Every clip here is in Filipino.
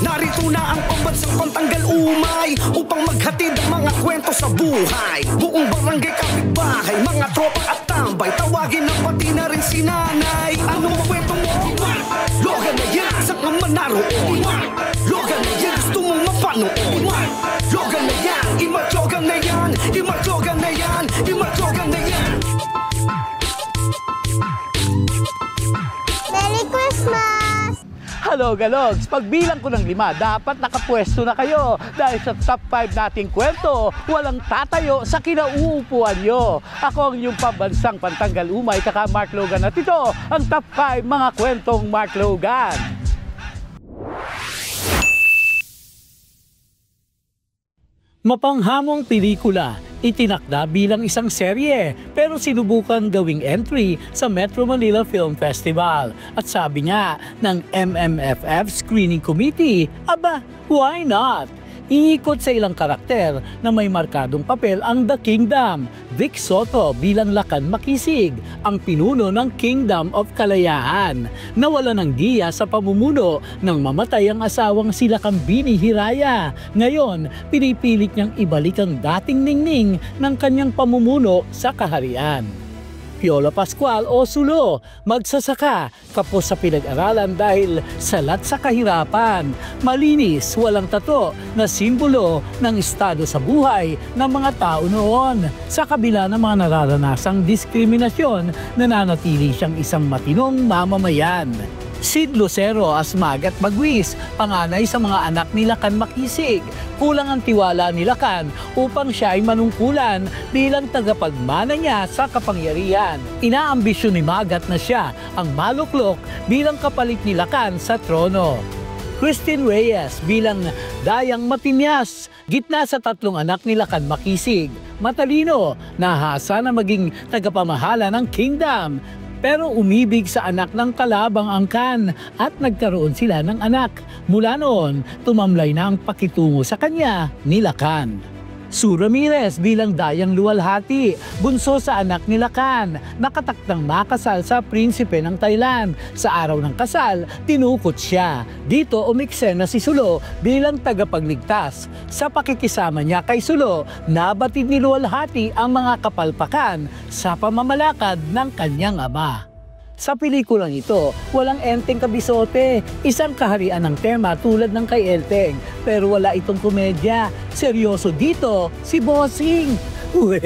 Narito na ang pambansang pantanggal umay upang maghatid ang mga kwento sa buhay. Buong barangay, kapitbahay, mga tropa at tambay, tawagin na pati na rin si nanay. Anong kwento mo? Logan na yan, saan ka man naroon? Logan na yan, gusto mong mapanood? Logan na yan, imatlogan na yan, imatlogan na yan, imatlogan na yan. Merry Christmas! Hello, Galogs! Pagbilang ko ng 5, dapat nakapwesto na kayo dahil sa top 5 nating kwento, walang tatayo sa kinauupuan nyo. Ako ang inyong pambansang pantanggal umay, kaka Mark Logan, at ito ang top 5 mga kwentong Mark Logan. Mapanghamong pelikula, itinakda bilang isang serye pero sinubukan gawing entry sa Metro Manila Film Festival. At sabi nga ng MMFF Screening Committee, aba, why not? Iikot sa ilang karakter na may markadong papel ang The Kingdom. Vic Soto bilang Lakan Makisig, ang pinuno ng Kingdom of Kalayaan. Nawala ng diya sa pamumuno nang mamatay ang asawang si Lakambini Hiraya. Ngayon, pinipilit niyang ibalik ang dating ningning ng kanyang pamumuno sa kaharian. Piolo Pascual o Sulo, magsasaka, kapos sa pinag-aralan dahil salat sa kahirapan. Malinis, walang tato na simbolo ng estado sa buhay ng mga tao noon. Sa kabila ng mga nararanasang diskriminasyon, nananatili siyang isang matinong mamamayan. Sid Lucero as Magat Magwis, panganay sa mga anak ni Lakan Makisig. Kulang ang tiwala ni Lakan upang siya ay manungkulan bilang tagapagmana niya sa kapangyarihan. Inaambisyon ni Magat na siya ang maluklok bilang kapalit ni Lakan sa trono. Christine Reyes bilang Dayang Matinyas, gitna sa 3 anak ni Lakan Makisig. Matalino, nahasa na maging tagapamahala ng kingdom. Pero umibig sa anak ng kalabang angkan at nagkaroon sila ng anak. Mula noon, tumamlay na ang pakitungo sa kanya ni Lakan. Sue Ramirez bilang Dayang Luwalhati, bunso sa anak ni Lakan, nakatakdang makasal sa prinsipe ng Thailand. Sa araw ng kasal, tinukot siya. Dito umiksena si Sulo bilang tagapagligtas. Sa pakikisama niya kay Sulo, nabatid ni Luwalhati ang mga kapalpakan sa pamamalakad ng kanyang ama. Sa pelikulang ito, walang enteng kabisote, isang kaharian ng tema tulad ng kay Elteng. Pero wala itong komedya. Seryoso dito, si Bossing. Uwe,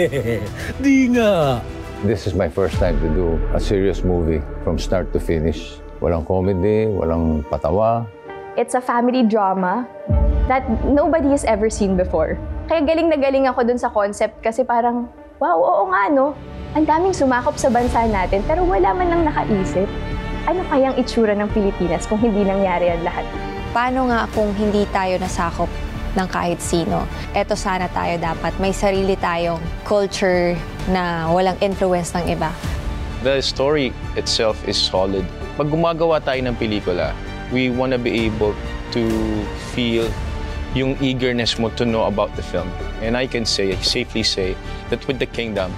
di nga. This is my first time to do a serious movie from start to finish. Walang comedy, walang patawa. It's a family drama that nobody has ever seen before. Kaya galing na galing ako dun sa concept kasi parang, wow, oo nga no. Ang daming sumakop sa bansa natin pero wala man lang nakaisip. Ano kayang itsura ng Pilipinas kung hindi nangyari ang lahat? Paano nga kung hindi tayo nasakop ng kahit sino? Eto sana tayo dapat. May sarili tayong culture na walang influence ng iba. The story itself is solid. Pag gumagawa tayo ng pelikula, we want to be able to feel yung eagerness mo to know about the film. And I can safely say that with The Kingdom,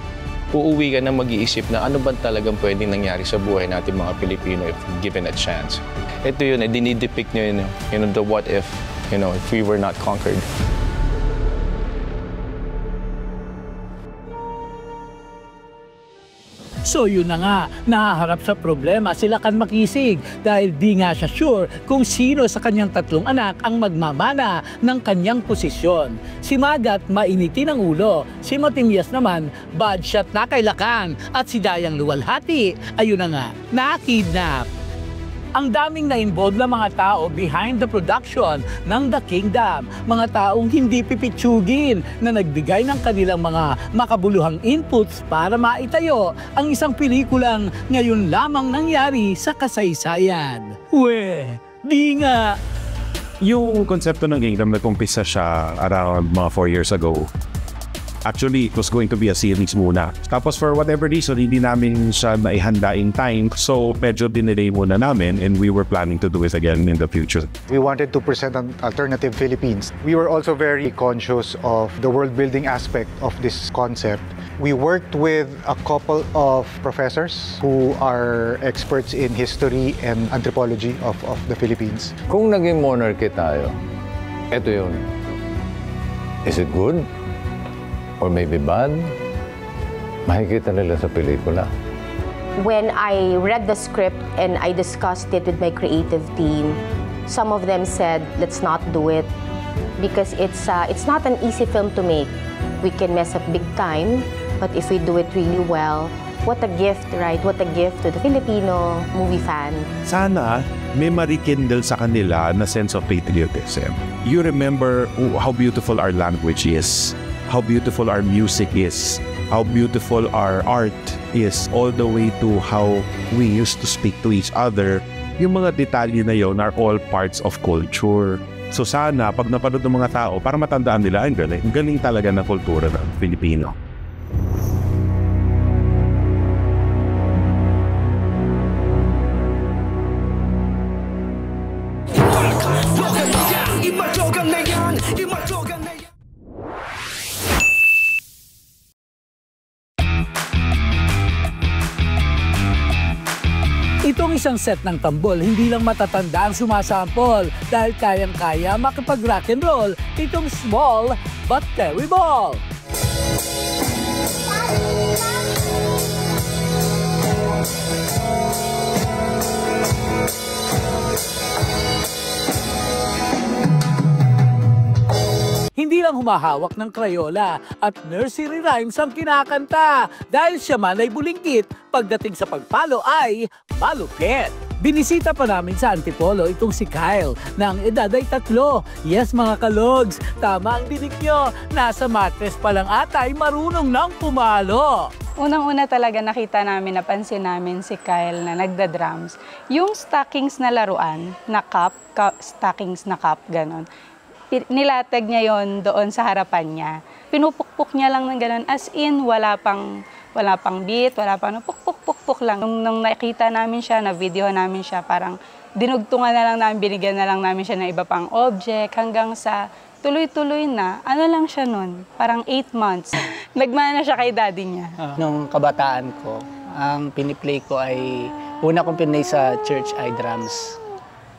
uuwi ka na mag-iisip na ano ba talagang pwedeng nangyari sa buhay natin mga Pilipino if given a chance. Ito yun, dinidepict nyo yun, the what if, if we were not conquered. So yun na nga, nahaharap sa problema si Lakan Makisig dahil di nga siya sure kung sino sa kanyang 3 anak ang magmamana ng kanyang posisyon. Si Magat mainitin ang ulo, si Matinyas naman bad shot na kay Lakan at si Dayang Luwalhati, ayun na nga, nakidnap. Ang daming na-involved na mga tao behind the production ng The Kingdom. Mga taong hindi pipitsugin na nagbigay ng kanilang mga makabuluhang inputs para maitayo ang isang pelikulang ngayon lamang nangyari sa kasaysayan. Weh, di nga! Yung konsepto ng Kingdom, nag-umpisa siya around mga 4 years ago. Actually, it was going to be a series muna. Tapos for whatever reason, hindi namin siya maihanda in time. So medyo dinelay muna namin and we were planning to do it again in the future. We wanted to present an alternative Philippines. We were also very conscious of the world-building aspect of this concept. We worked with a couple of professors who are experts in history and anthropology of the Philippines. Kung naging monarchy tayo, eto yun. Is it good? Or maybe bad? Makikita nila sa pelikula. When I read the script and I discussed it with my creative team, some of them said, let's not do it because it's not an easy film to make. We can mess up big time, but if we do it really well, what a gift, right? What a gift to the Filipino movie fan. Sana may marikindle sa kanila na sense of patriotism. You remember how beautiful our language is, how beautiful our music is, how beautiful our art is, all the way to how we used to speak to each other. Yung mga detalye na yon are all parts of culture. So sana, pag napanood ng mga tao, para matandaan nila, ang galing talaga ng kultura ng Pilipino. Itong isang set ng tambol, hindi lang matatanda ang sumasampol dahil kayang-kaya makipag-rock and roll itong small but terrible. Hindi lang humahawak ng Crayola at nursery rhymes ang kinakanta dahil siya man ay bulingkit, pagdating sa pagpalo ay malupit. Binisita pa namin sa Antipolo itong si Kyle na ang edad ay 3. Yes mga kalogs, tama ang dinig nyo, nasa matres pa lang ata ay marunong nang pumalo. Unang-una talaga nakita namin, napansin namin si Kyle na nagda-drums. Yung stockings na laruan, na cup, stockings na cup, ganon. Nilatag niya yon doon sa harapan niya. Pinupukpuk niya lang ng ganun, as in wala pang beat, wala pang puk-puk-puk-puk lang. Nung nakita namin siya, na-video namin siya, parang dinugtungan na lang namin, binigyan na lang namin siya ng iba pang object, hanggang sa tuloy-tuloy na, ano lang siya nun, parang 8 months. Nagmana siya kay daddy niya. Nung kabataan ko, ang piniplay ko ay, una kong pinay sa church ay drums.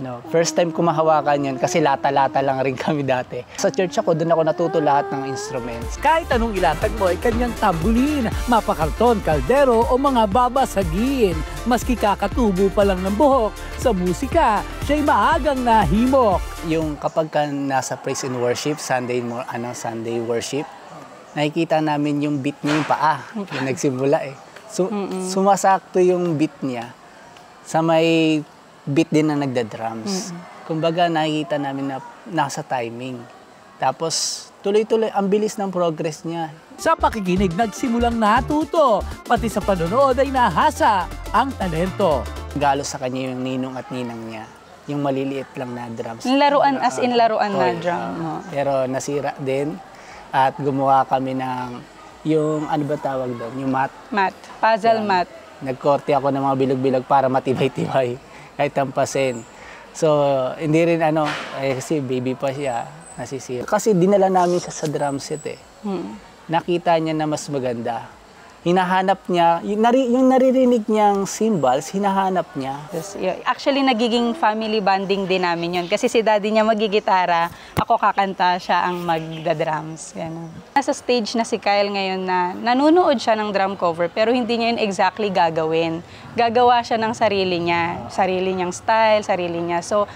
No, first time ko mahawakan yun kasi lata-lata lang rin kami dati. Sa church ako, doon ako natuto lahat ng instruments. Kahit anong ilatag mo ay kanyang tambulin, mapakarton, kaldero o mga babasagin. Maski kakatubo pa lang ng buhok, sa musika, siya'y maagang nahimok. Yung kapag ka nasa praise and worship, Sunday worship, nakikita namin yung beat niya yung paa. Yung nagsimula eh. Sumasakto yung beat niya sa may beat din na nagda-drums. Kumbaga, nakikita namin na nasa timing. Tapos, tuloy-tuloy, ang bilis ng progress niya. Sa pakikinig, nagsimulang natuto. Pati sa panonood ay nahasa ang talento. Galo sa kanya yung ninong at ninang niya. Yung maliliit lang na drums. Laruan, as in laruan na drum. Pero nasira din. At gumawa kami ng, yung ano ba tawag doon? Yung mat. Mat. Puzzle mat. Nagkorte ako ng mga bilog-bilog para matibay-tibay. Kahit tampasin. So, hindi rin kasi baby pa siya, nasisira. Kasi dinala namin siya sa drum set eh. Nakita niya na mas maganda. Hinahanap niya, yung naririnig niyang cymbals, hinahanap niya. Actually, nagiging family bonding din namin yun. Kasi si daddy niya magigitara, ako kakanta, siya ang magda-drums. Nasa stage na si Kyle ngayon na nanunood siya ng drum cover, pero hindi niya yun exactly gagawin. Gagawa siya ng sarili niya. Sarili niyang style, sarili niya. So,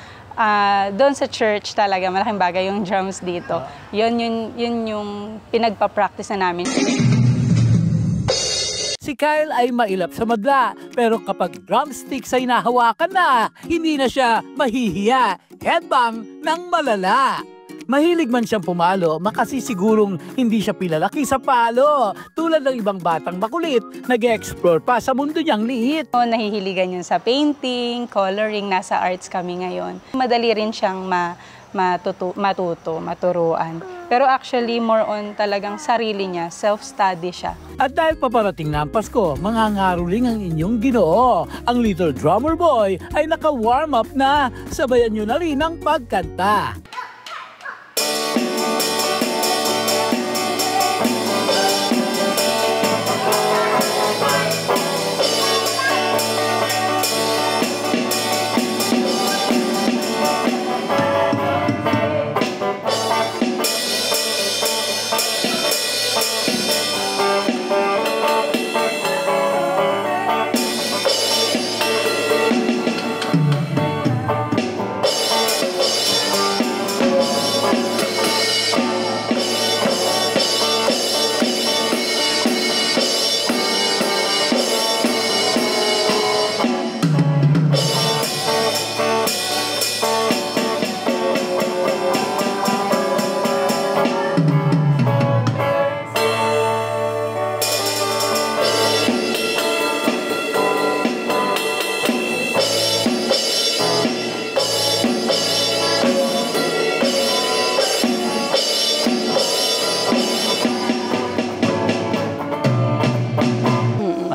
doon sa church talaga, malaking bagay yung drums dito. Yun yung pinagpa-practice na namin. Si Kyle ay mailap sa madla, pero kapag drumsticks ay nahawakan na, hindi na siya mahihiya. Headbang ng malala. Mahilig man siyang pumalo, makasisigurong hindi siya pinalaki sa palo. Tulad ng ibang batang makulit, nag-explore pa sa mundo niyang liit. Nahihiligan yun sa painting, coloring, nasa arts kami ngayon. Madali rin siyang maturuan. Pero actually, more on talagang sarili niya, self-study siya. At dahil paparating na ang Pasko, mangangaroling ang inyong Ginoo. Ang Little Drummer Boy ay naka-warm up na. Sabayan nyo na rin ang pagkanta.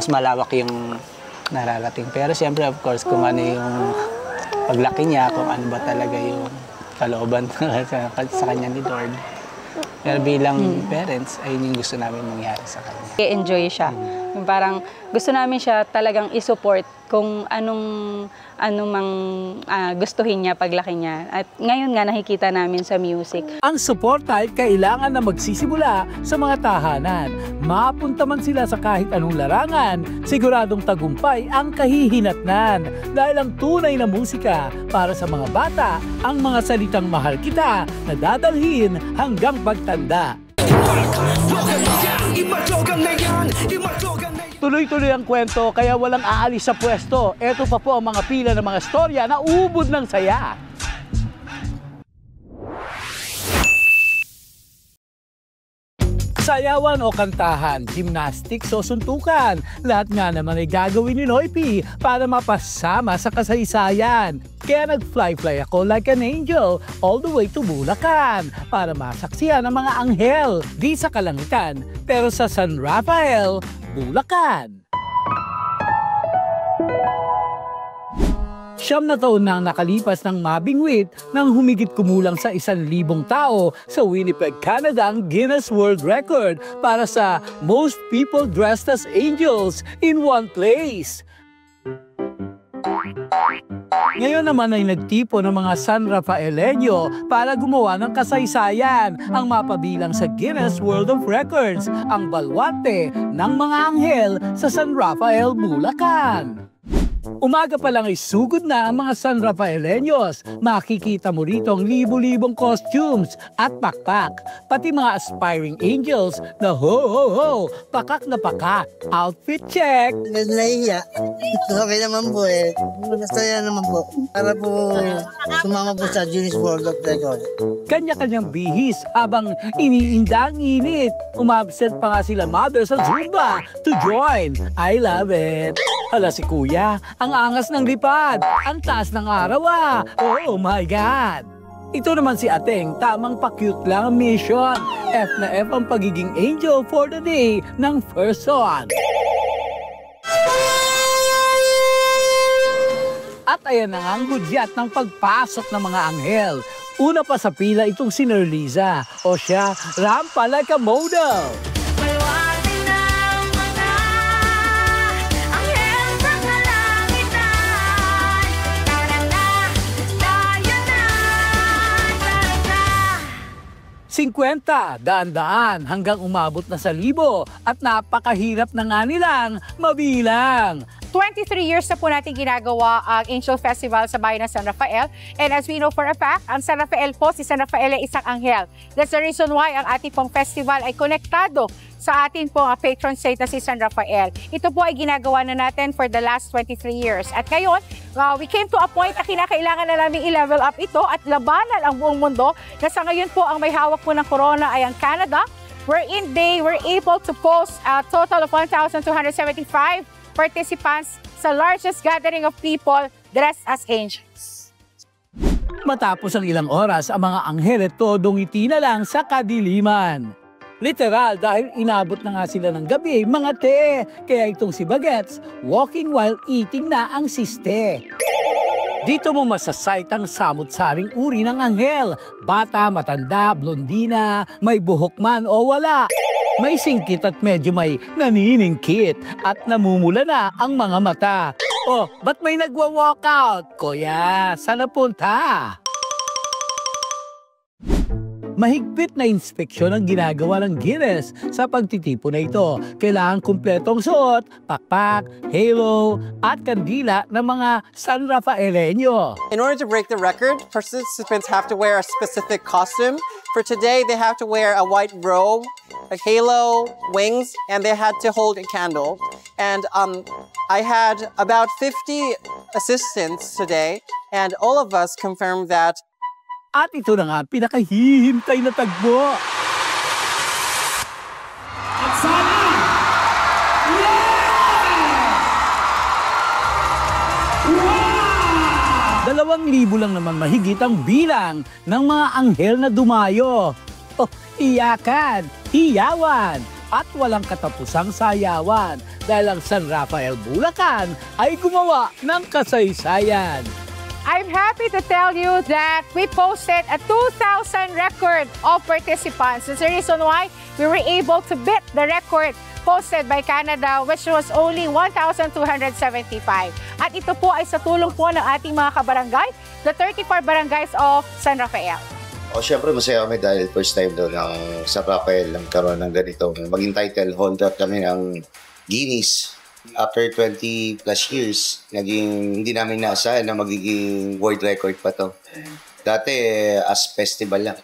Mas malawak yung nararating. Pero siyempre, of course, kung ano yung paglaki niya, kung ano ba talaga yung kalooban sa kanya ni Lord. Pero bilang parents, ayun yung gusto namin mangyari sa kanya. I-enjoy siya. Yung parang gusto namin siya talagang i-support kung anong mang gustuhin niya paglaki niya. At ngayon nga nakikita namin sa music. Ang suporta ay kailangan na magsisimula sa mga tahanan. Mapunta man sila sa kahit anong larangan, siguradong tagumpay ang kahihinatnan. Dahil ang tunay na musika para sa mga bata, ang mga salitang mahal kita na dadalhin hanggang pagtanda. Tuloy-tuloy ang kwento kaya walang aalis sa pwesto. Ito pa po ang mga pila ng mga storya na ubod ng saya. Sayawan o kantahan, gymnastics o suntukan. Lahat nga naman ay gagawin ni Noypi para mapasama sa kasaysayan. Kaya nag-fly-fly ako like an angel all the way to Bulacan para masaksihan ang mga anghel di sa kalangitan pero sa San Rafael, Bulacan. 9 na taon nang nakalipas ng mabingwit nang humigit kumulang sa 1,000 tao sa Winnipeg, Canada ang Guinness World Record para sa most people dressed as angels in one place. Ngayon naman ay nagtipo ng mga San Rafaelenyo para gumawa ng kasaysayan ang mapabilang sa Guinness World of Records, ang balwate ng mga anghel sa San Rafael, Bulacan. Umaga pa lang ay sugod na ang mga San Rafaelenyos. Makikita mo rito ang libo-libong costumes at pakpak. Pati mga aspiring angels na ho-ho-ho, pakak na pakak. Outfit check! Nahiya. Okay naman po eh. Masaya naman po. Para po sumama po sa Guinness World of Records. Kanya-kanyang bihis habang iniinda ang init. Umabsent pa nga sila mother sa Zumba to join. I love it! Hala si Kuya, ang angas ng lipad, ang taas ng araw ah. Oh my God! Ito naman si Ateng, tamang pa-cute lang ang mission. F na F ang pagiging angel for the day ng first son. At ayan na nga ang gudyat ng pagpasok ng mga anghel. Una pa sa pila itong si Nerliza, o siya, rampa like a model. Daan-daan hanggang umabot na sa 1,000 at napakahirap na nga nilang mabilang. 23 years na po natin ginagawa ang Angel Festival sa bayan ng San Rafael. And as we know for a fact, ang San Rafael po, si San Rafael ay isang anghel. That's the reason why ang ating pong festival ay konektado sa atin pong patron saint na si San Rafael. Ito po ay ginagawa na natin for the last 23 years. At ngayon, we came to a point na kinakailangan na namin i-level up ito at labanan ang buong mundo na sa ngayon po ang may hawak po ng corona ay ang Canada, wherein they were able to post a total of 1,275 participants sa largest gathering of people dressed as angels. Matapos ang ilang oras, ang mga anghel todong ngiti na lang sa kadiliman. Literal dahil inabot na nga sila ng gabi, mga te. Kaya itong si Bagets, walking while eating na ang siste. Dito mo masasight ang samut-saring uri ng anghel. Bata, matanda, blondina, may buhok man o wala. May singkit at medyo may naniningkit at namumula na ang mga mata. Oh, ba't may nagwa-walkout? Kuya, saan napunta? Mahigpit na inspeksyon ang ginagawa ng Guinness sa pagtitipon na ito. Kailangan kumpletong suot, pakpak, halo, at kandila ng mga San Rafaelenyo. In order to break the record, participants have to wear a specific costume. For today, they have to wear a white robe, a halo, wings, and they had to hold a candle. And I had about 50 assistants today, and all of us confirmed that. At ito na nga, pinakahihintay na tagbo. At sana! Yeah! 2,000 lang naman mahigit ang bilang ng mga anghel na dumayo. Oh, iyakan, hiyawan, at walang katapusang sayawan dahil ang San Rafael Bulacan ay gumawa ng kasaysayan. I'm happy to tell you that we posted a 2,000 record of participants. That's the reason why we were able to beat the record posted by Canada, which was only 1,275. At ito po ay sa tulong po ng ating mga kabarangay, the 34 barangays of San Rafael. Syempre masaya kami dahil first time daw ng San Rafael ang karoon ng ganito. Maging title holder kami ng Guinness. After 20 plus years, hindi namin naasahan na magiging world record pa to. Dati, as festival lang.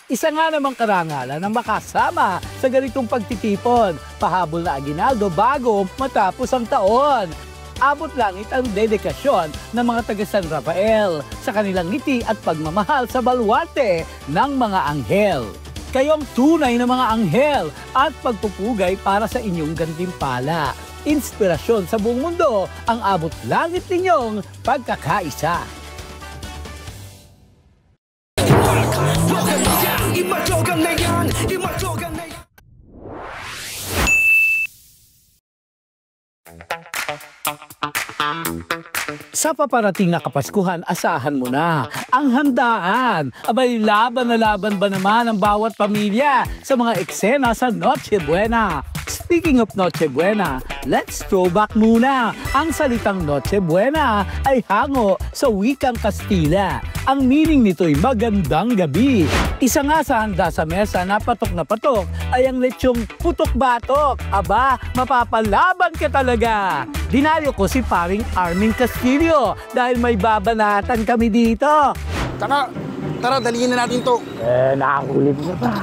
Isa nga namang karangalan na makasama sa ganitong pagtitipon. Pahabol na aginaldo bago matapos ang taon. Abot langit ang dedikasyon ng mga taga San Rafael sa kanilang ngiti at pagmamahal sa baluarte ng mga anghel. Kayong tunay na mga anghel at pagpupugay para sa inyong gantimpala. Inspirasyon sa buong mundo ang abot langit ninyong pagkakaisa. Imajogan na yan! Imajogan na yan! Sa paparating na Kapaskuhan, asahan mo na ang handaan. Abay, laban na laban ba naman ang bawat pamilya sa mga eksena sa Noche Buena? Speaking of Noche Buena, let's throw back muna. Ang salitang Noche Buena ay hango sa wikang Kastila. Ang meaning nito'y magandang gabi. Isa nga sa handa sa mesa na patok ay ang lechong putok-batok. Aba, mapapalaban ka talaga. Dinayo ko si paring Armin Castillo dahil may babanatan kami dito. Tara, dalihin na natin to. Nakakulit na ba?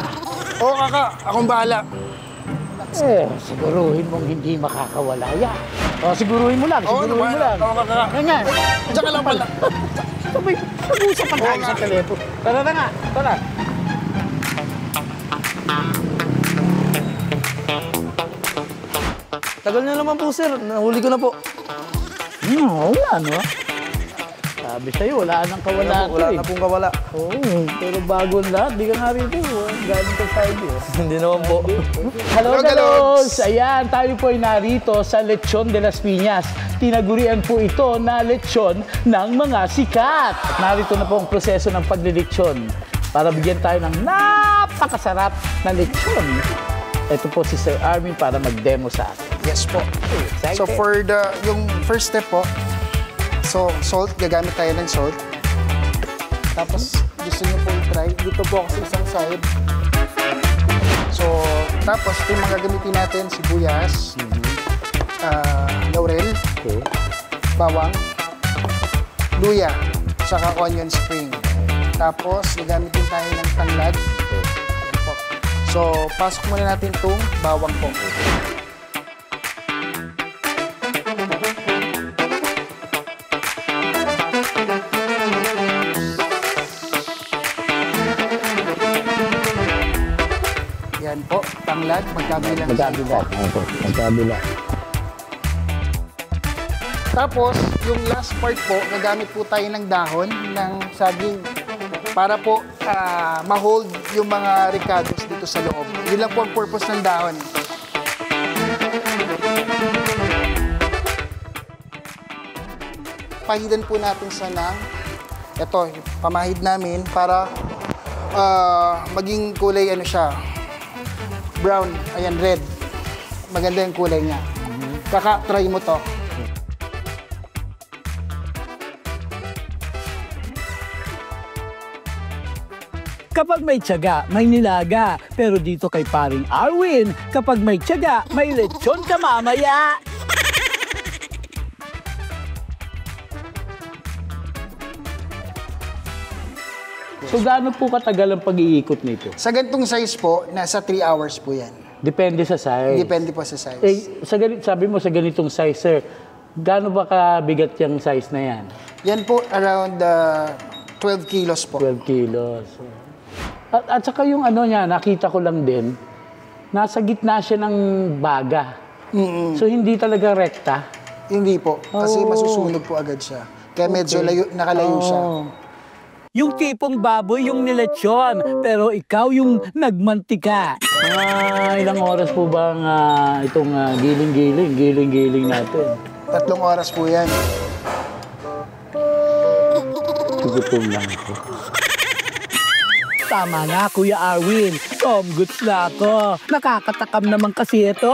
Oo, kaka, akong bahala. Siguruhin mong hindi makakawala yan. Siguruhin mo lang, Oo, kaka. Ganyan. Diyan ka lang pala. Sabay, pag-usap pa tayo sa telepo. Tara na nga, tara. Tagal na naman po, sir. Nahuli ko na po. Wala, no? Sabi sa'yo, wala nang kawala. Wala na pong kawala. Oo, pero bago ang lahat. Di ka nga rito. Galing ka tayo. Hindi naman po. Hello, Galogs! Ayan, tayo po ay narito sa Lechon de las Piñas. Tinagurian po ito na lechon ng mga sikat. At narito na po ang proseso ng paglilechon para bigyan tayo ng napakasarap na lechon. Ito po si Sir Armin para mag-demo sa atin. Yes po. So for yung first step po, so salt, gagamit tayo ng salt. Tapos gusto nyo po i-try, dito po ako sa isang side. So tapos ito yung mga gagamitin natin, sibuyas, laurel, bawang, luya, saka onion spring. Tapos gagamit din tayo ng tanglad. Yan po. So pasok muna natin itong bawang po. Yan po, tanglad, magkabila. Magkabila. Tapos, yung last part po, gagamit po tayo ng dahon ng saging para po ma-hold yung mga ricados dito sa loob. Yun lang po ang purpose ng dahon. Pahidan po natin sa nang ito, pamahid namin para maging kulay ano siya, brown, ayan, red. Maganda yung kulay niya. Kaka-try mo to. Kapag may tiyaga, may nilaga. Pero dito kay paring Arwin, kapag may tiyaga, may lechon ka mamaya. So gaano po katagal ang pag-iikot nito? Sa ganitong size po, nasa 3 hours po yan. Depende sa size? Depende po sa size. Sabi mo sa ganitong size, sir, gaano ba kabigat yung size na yan? Yan po, around 12 kilos po. 12 kilos. At saka yung ano niya, nakita ko lang din, nasa gitna siya ng baga. So hindi talaga rekta? Hindi po, kasi masusunog po agad siya. Kaya medyo nakalayo siya. Yung tipong baboy yung nilechon, pero ikaw yung nagmantika. Ilang oras po bang itong giling-giling natin? 3 oras po yan. Gutom lang ako. Tama na, Kuya Arwin. Tom, goods na ako. Nakakatakam naman kasi ito.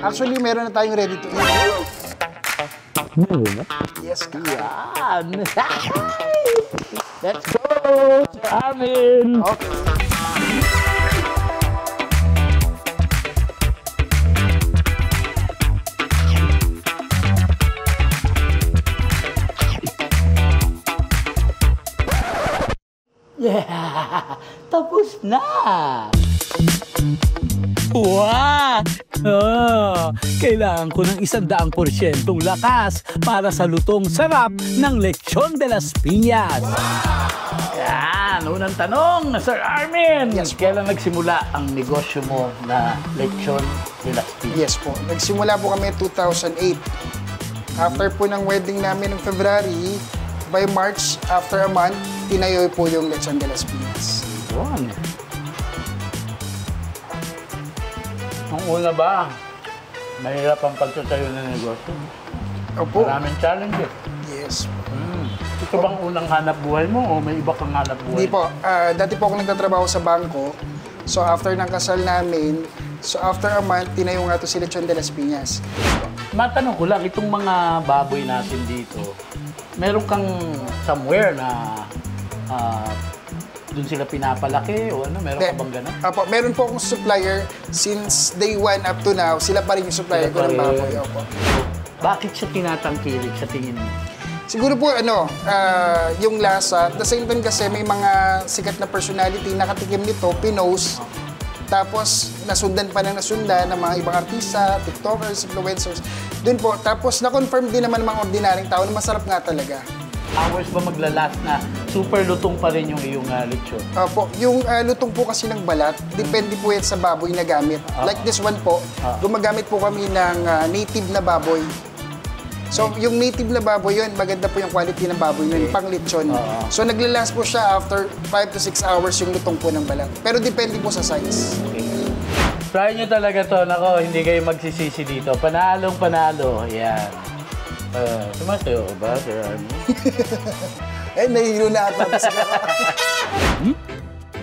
Actually, meron na tayong ready to eat. Meron na? Yes, yan. Let's go, Sir Arwin. Okay. Yeah! Tapos na! Wow! Kailangan ko ng 100% lakas para sa lutong sarap ng lechon de las piñas. Yan! Unang tanong, Sir Armin! Yes, kailan nagsimula ang negosyo mo na lechon de las piñas? Yes po. Nagsimula po kami 2008. After po ng wedding namin ng February, by March, after a month, tinayo po yung lechon de las piñas. Yun. Nung una ba, mahirap ang pagtatayo ng negosyo? Opo. Maraming challenges. Yes. Ito bang unang hanap buhay mo o may iba kang hanap buhay? Hindi po. Dati po ako nagtatrabaho sa bangko. So after ng kasal namin, so after a month, tinayo nga ito si lechon de las piñas. Matanong ko lang, itong mga baboy natin dito, meron kang somewhere na doon sila pinapalaki o ano? Meron ka bang gano'n? Apo, meron po akong supplier since day 1 up to now. Sila pa rin yung supplier ko ng baboy. Opo. Bakit siya tinatangkilik sa tingin mo? Siguro po yung lasa. At the same time kasi may mga sikat na personality nakatikim nito, pinost. Tapos nasundan pa ng nasundan ng mga ibang artista, tiktokers, influencers. Doon po. Tapos na-confirm din naman ng mga ordinaryong tao na masarap nga talaga. Hours ba maglalast na super lutong pa rin yung iyong lechon? Opo. Yung lutong po kasi ng balat, depende po yan sa baboy na gamit. Like this one po, gumagamit po kami ng native na baboy. So, yung native na baboy yun, maganda po yung quality ng baboy nun, pang lechon. So, naglalast po siya after 5 to 6 hours yung lutong po ng balat. Pero depende po sa size. Try nyo talaga to. Nako, hindi kayo magsisisi dito. Panalong panalo. Yan. Sumasayo ko ba, Sir Armin? Nahihilo na ata.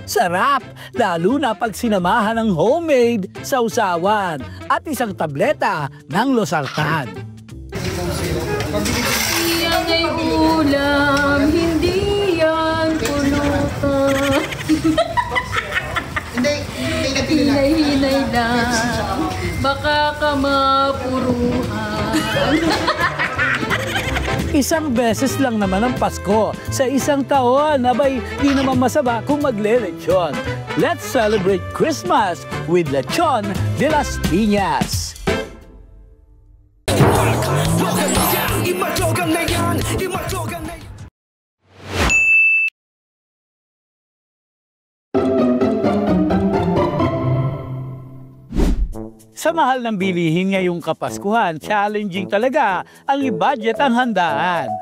Sarap! Lalo na pag sinamahan ng homemade sausawan at isang tableta ng losartan. Yan ay ulam, hindi yan pulutan. Hinay-hinay lang, baka ka mapuruhan. Isang beses lang naman ang Pasko sa isang taon. Abay, di naman masama kung magle-lechon. Let's celebrate Christmas with Lechon de las Piñas. Sa mahal ng bilihin ngayong Kapaskuhan, challenging talaga ang i-budget ang handaan.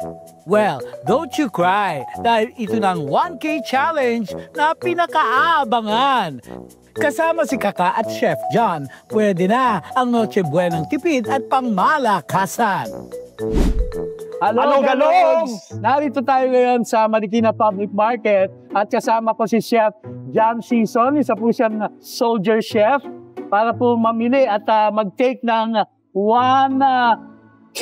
Well, don't you cry dahil ito ng 1K challenge na pinakaabangan. Kasama si Kaka at Chef John, pwede na ang Noche Buenang tipid at pangmalakasan. Hello, Galogs! Narito tayo ngayon sa Marikina Public Market at kasama ko si Chef John Season, isa po siyang soldier chef, para po mamili at mag-take ng 1K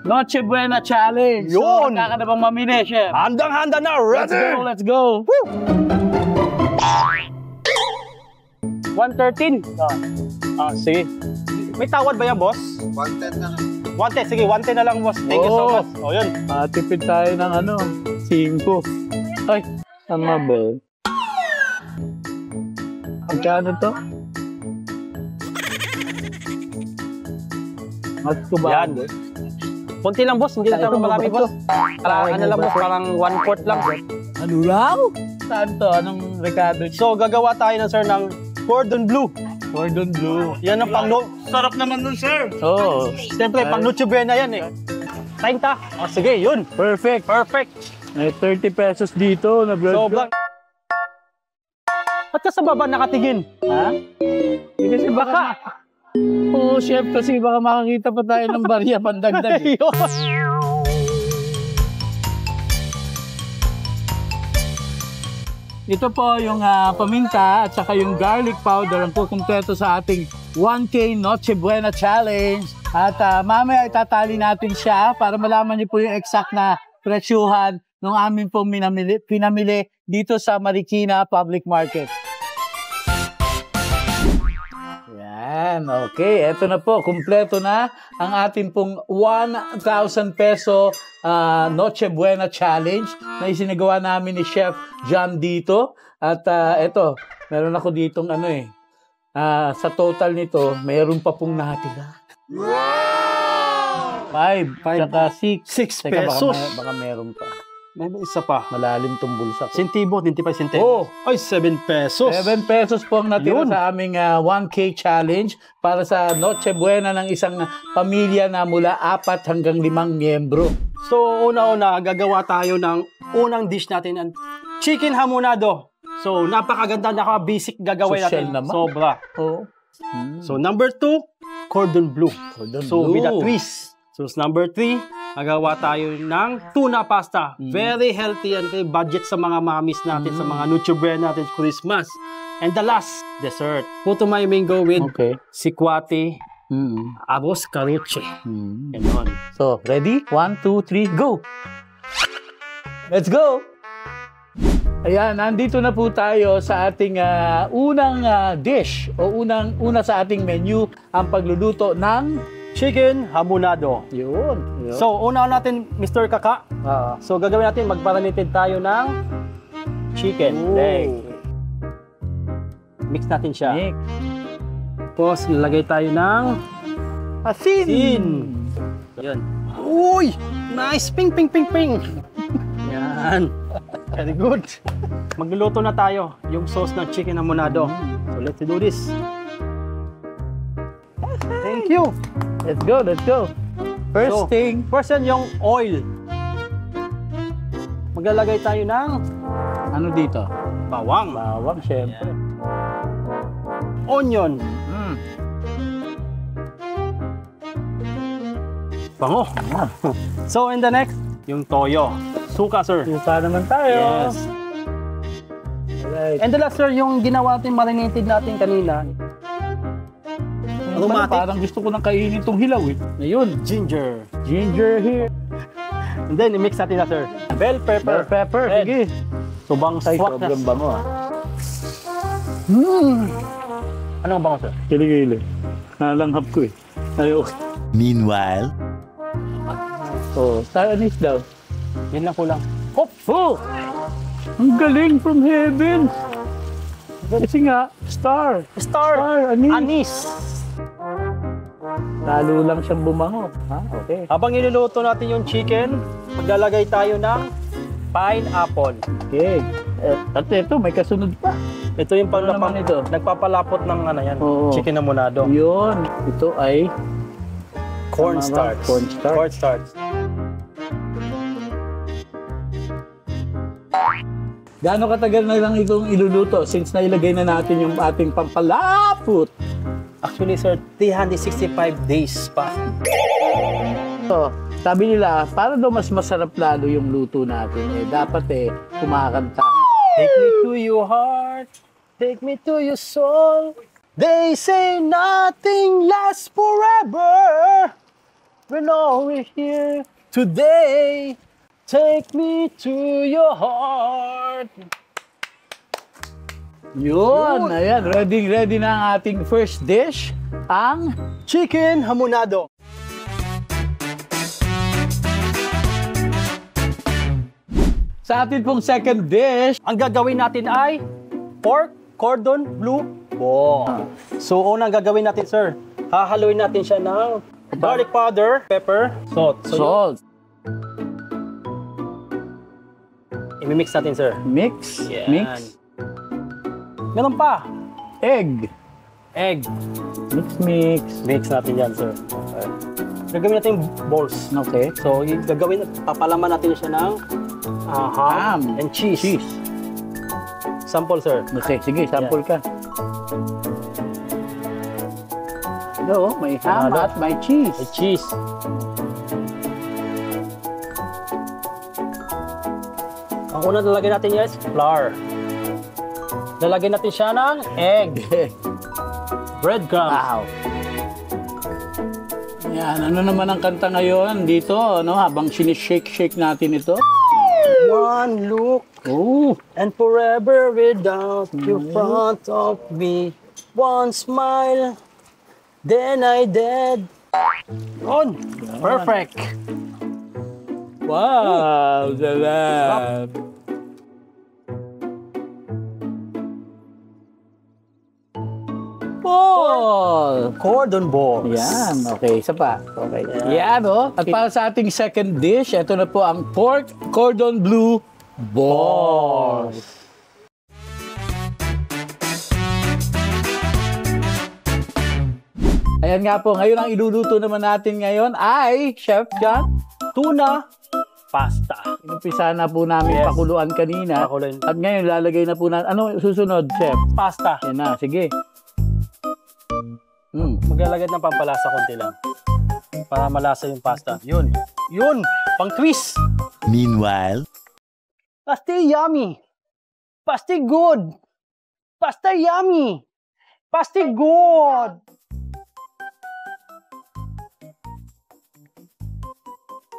Noche Buena Challenge. Yun! So, ka na bang mamili, Chef? Handang-handa na, ready! Let's go! Woo! 113. Sige. May tawad ba yan, boss? 110 na. 110, sige, 110 na lang, boss. Thank you so much. O, yun. Tipid tayo ng 5. Ay, tama ba? Magkano to? Mas ko ba? Yan. Kunti lang, boss. Hindi na tayo marami, boss. Ano lang, boss. Parang 1/4 lang. Ano raw? Saan to? Anong rekado? So, gagawa tayo ng, sir, ng cordon bleu. Cordon bleu. Yan ang pang sarap naman nun, sir. Oo. Siyempre, pang Noche Buena yan eh. 30. Sige, yun. Perfect. Perfect. May 30 pesos dito na bread. Sobrang. Ba't ka sa baba nakatingin? Ha? Kasi baka. Oo, chef, kasi baka makakita pa tayo ng barya pandagdag. Ito po yung paminta at saka yung garlic powder ang kukumpleto sa ating 1K Noche Buena Challenge. At mamaya itatali natin siya para malaman niyo po yung exact na presyuhan ng amin pong pinamili dito sa Marikina Public Market. Yan, okay. Ito na po, kumpleto na ang ating pong 1,000 peso Noche Buena Challenge na isinagawa namin ni Chef John dito. At ito, meron ako ditong sa total nito, mayroon pa pong natira. Wow! 5, saka 6 pesos. Baka meron pa. May isa pa. Malalim tong bulsa ko. Sentibo, 25 centavos. Oh. Ay, 7 pesos. 7 pesos po ang natira Yun. sa aming 1K challenge para sa Noche Buena ng isang pamilya na mula 4 hanggang 5 miyembro. So, una-una, gagawa tayo ng unang dish natin, ang chicken hamonado. So, napakaganda, naka-basic gagawin Social natin. naman. Sobra. Oh. So, number 2, cordon bleu. So, bleu. with a twist. So, number 3, nagawa tayo ng tuna pasta. Very healthy and budget sa mga mamis natin, sa mga Noche Buena natin, Christmas. And the last, dessert. Puto may mango with sikwate, arroz caruche. Ganon. So, ready? 1, 2, 3, go! Let's go! Ayan, nandito na po tayo sa ating unang dish o una sa ating menu, ang pagluluto ng chicken hamonado. Yun. So, una natin, Mr. Kaka. So, gagawin natin, magparanitid tayo ng chicken leg. Mix natin siya. Tapos, lalagay tayo ng asin. Yan. Uy! Nice! Ping, ping, ping, ping! Yan. Very good. Magluluto na tayo yung sauce ng chicken hamonado. So, let's do this. Thank you. Let's go, let's go. First thing. First yan yung oil. Maglalagay tayo ng ano dito? Bawang. Bawang, syempre. Onion. Bango. So, in the next, yung toyo. Suka, sir. Suka naman tayo. Yes. Alright. And the last, sir, yung ginawa natin marinated natin kanina. Parang gusto ko nang kainin itong hilaw eh. Ayun, ginger. Ginger here. And then, i-mix natin na, sir. Bell pepper. Bell pepper, sige. Subang swak na. Sobrang bango ah. Ano ang bango, sir? Kilig-kilig. Nalanghap ko eh. Ayok. Meanwhile, Taiwanese daw. Yan lang kulang. Hop! Oh! Ang galing from heaven! Kasi nga, star. Anise. Lalo lang siyang bumango. Okay. Habang niluluto natin yung chicken, maglalagay tayo ng pineapple. Okay. At ito, may kasunod pa. Ito yung Ano naman ito? nagpapalapot ng ano yan, Oo. chicken hamonado. Yun. Ito ay Cornstarch. Cornstarch. Cornstarch. Gaano katagal na lang itong iluluto since nailagay na natin yung ating pampalapot? Actually, sir, 365 days pa. So, sabi nila, para daw mas masarap lalo yung luto natin, dapat kumakanta. Take me to your heart, take me to your soul. They say nothing lasts forever. When all we're here today, take me to your heart. Yun, ayan, ready na ang ating first dish, ang chicken hamonado. Sa atin pong second dish, ang gagawin natin ay pork cordon bleu ball. So, unang gagawin natin, sir, hahaluin natin siya ng garlic powder, pepper, salt. Salt. I-mix natin, sir. Mix. Yan. Mix. Meron pa. Egg. Egg. Mix. Mix natin yan, sir. Gagawin natin yung balls. Okay. So, papalaman natin siya ng ham and cheese. Sample, sir. Okay, sige, sample ka. No, may ham at may cheese. May cheese. Ang unang lalagyan natin is flour. Lalagyan natin siya ng egg. Breadcrumbs. Wow. Yan, ano naman ang kanta ngayon dito, habang sinishake-shake natin ito? One look, and forever without you front of me. One smile, then I dead. On, perfect. Wow, sarap. Ball! Cordon balls. Yan, okay. Isa pa. Okay. Yan, At para sa ating second dish, ito na po ang pork cordon bleu balls. Ayan nga po, ngayon ang iluluto naman natin ngayon ay, Chef John, tuna pasta. Inumpisa na po namin pakuluan kanina. At ngayon lalagay na po natin. Ano susunod, Chef? Pasta. Yan na, sige. Maglalagay ng pampalasa konti lang. Para malasa yung pasta. Yun. Yun. Pang twist. Meanwhile, Pasta yummy. Pasta good. Pasta yummy. Pasta good.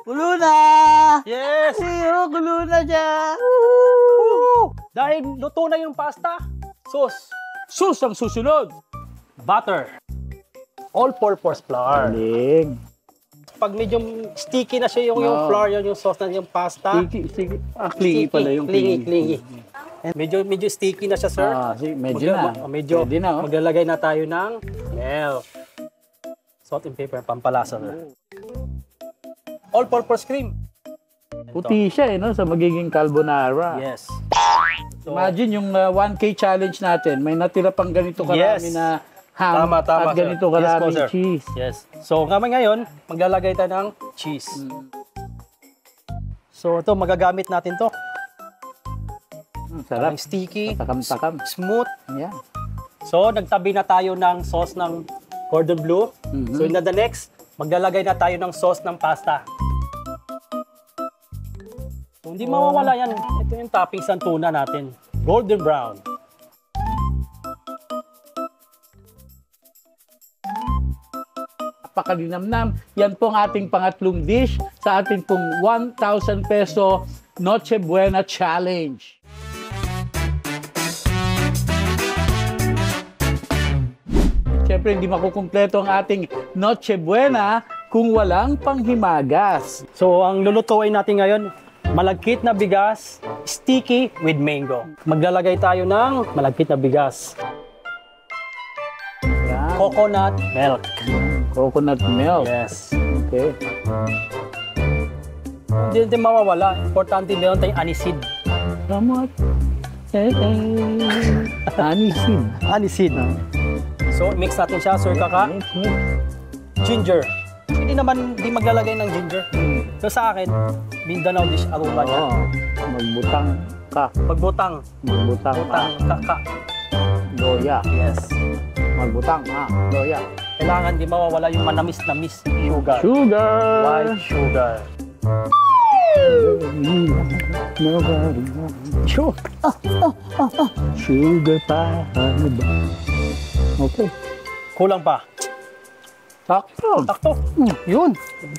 Kulo na! Yes! Kulo na siya! Dahil luto na yung pasta, sauce. Sauce ang susunod. Butter. All-purpose flour. Galing. Pag medyo sticky na siya yung flour, yung sauce na yung pasta. Sticky. Clingy pala yung clingy. And medyo sticky na siya, sir. Medyo na. Pwede na, Maglalagay na tayo ng milk. Salt and pepper, pampalasa, sir. All-purpose cream. Puti siya, sa magiging carbonara. Yes. So, imagine yung 1K challenge natin, may natira pang ganito karami na ham at ganito karami cheese. Yes. So, ngayon, maglalagay tayo ng cheese. So, ito, magagamit natin to. Sarap. Sticky. Takam-takam. Smooth. Yeah. So, nagtabi na tayo ng sauce ng cordon bleu. So, in the next, maglalagay na tayo ng sauce ng pasta. So, hindi mawawala yan. Ito yung toppings ng tuna natin. Golden brown. Napakalinamnam. Yan po ang ating pangatlong dish sa ating pong 1,000 peso Noche Buena Challenge. Siyempre, hindi makukumpleto ang ating Noche Buena kung walang panghimagas. So, ang lulutuin natin ngayon, malagkit na bigas, sticky with mango. Maglalagay tayo ng malagkit na bigas. Yan. Coconut milk. Coconut milk. Yes. Okay. Hindi mawawala. Importante meron tayong anisid. Ramot. Anisin. Anisin. So, mix natin siya, Sir Kaka. Ginger. Hindi naman di maglalagay ng ginger. So sa akin, Mindanao dish aroma niya. Magbutang ka. Magbutang. Magbutang ka. Kaka. Loya. Yes. Magbutang ka. Loya. Kailangan di mawawala yung manamis-namis sugar. Sugar. White sugar. Sugar pa. Okay. Kulang pa. Takto. Takto. Yun.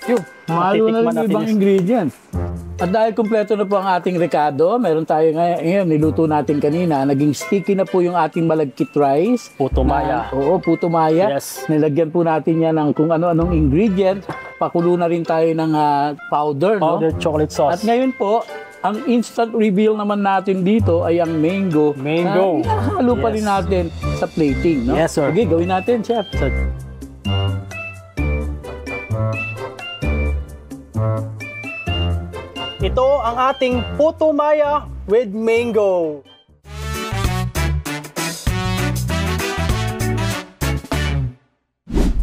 Yun. Malo na rin ibang ingredients. At dahil kumpleto na po ang ating recado, meron tayo ngayon, niluto natin kanina, naging sticky na po yung ating malagkit rice. Puto maya. Oo, puto maya. Yes. Nilagyan po natin yan ng kung ano-anong ingredient. Pakulo na rin tayo ng powder. Powdered chocolate sauce. At ngayon po, ang instant reveal naman natin dito ay ang mango. Mango. Halo pa rin natin sa plating. No? Yes, sir. Sige, gawin natin, Chef. Ito ang ating puto maya with mango.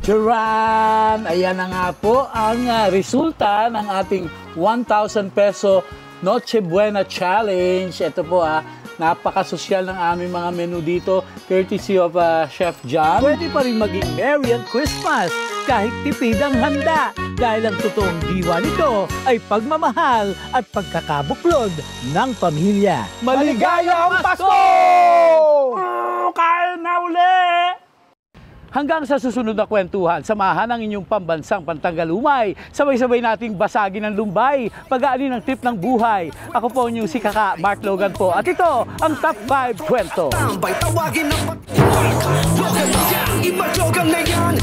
Charan! Ayan na nga po ang resulta ng ating 1,000 peso Noche Buena Challenge. Ito po napakasosyal ng aming mga menu dito, courtesy of Chef John. Pwede pa rin maging Merry and Christmas kahit tipid ang handa dahil ang totoong diwa nito ay pagmamahal at pagkakabuklod ng pamilya. Maligayang Pasko! Kain na uli! Hanggang sa susunod na kwentuhan, samahan ang inyong pambansang pantanggalumay. Sabay-sabay nating basagin ang lumbay, pag-aani ng trip ng buhay. Ako po yung si Kaka Mark Logan po. At ito ang Top 5 Kwento. Tambay, tawagin ng pag-iwag. Logan na yan, imadyogan na yan,